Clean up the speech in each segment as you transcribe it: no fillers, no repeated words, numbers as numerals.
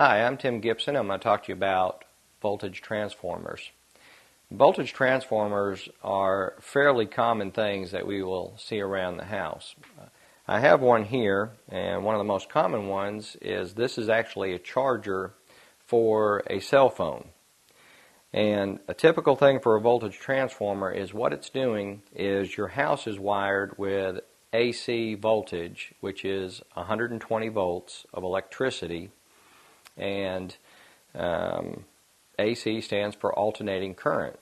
Hi, I'm Tim Gibson. I'm going to talk to you about voltage transformers. Voltage transformers are fairly common things that we will see around the house. I have one here, and one of the most common ones is this is actually a charger for a cell phone. And a typical thing for a voltage transformer is what it's doing is your house is wired with AC voltage, which is 120 volts of electricity, and AC stands for alternating current.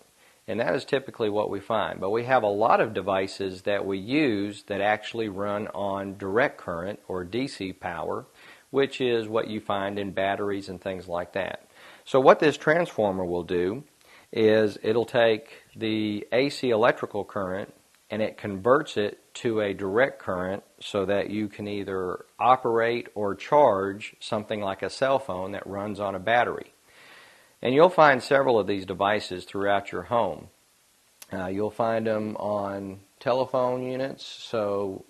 And that is typically what we find. But we have a lot of devices that we use that actually run on direct current or DC power, which is what you find in batteries and things like that. So what this transformer will do is it'll take the AC electrical current and it converts it to a direct current so that you can either operate or charge something like a cell phone that runs on a battery. And you'll find several of these devices throughout your home. You'll find them on telephone units, so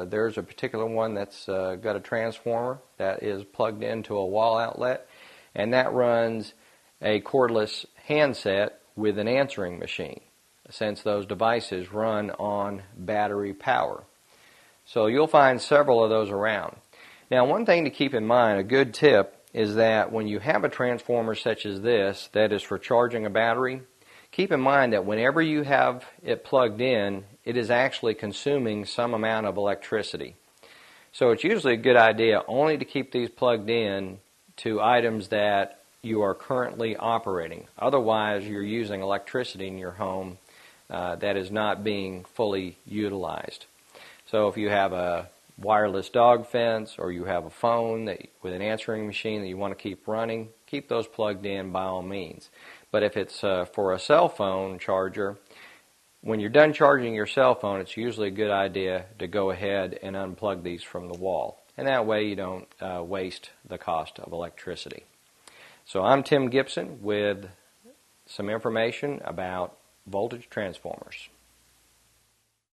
there's a particular one that's got a transformer that is plugged into a wall outlet, and that runs a cordless handset with an answering machine, since those devices run on battery power. So you'll find several of those around. Now, one thing to keep in mind, a good tip, is that when you have a transformer such as this that is for charging a battery, keep in mind that whenever you have it plugged in, it is actually consuming some amount of electricity. So it's usually a good idea only to keep these plugged in to items that you are currently operating. Otherwise, you're using electricity in your home that is not being fully utilized. So if you have a wireless dog fence or you have a phone with an answering machine that you want to keep running, keep those plugged in by all means. But if it's for a cell phone charger, when you're done charging your cell phone, it's usually a good idea to go ahead and unplug these from the wall. And that way you don't waste the cost of electricity. So I'm Tim Gibson with some information about voltage transformers.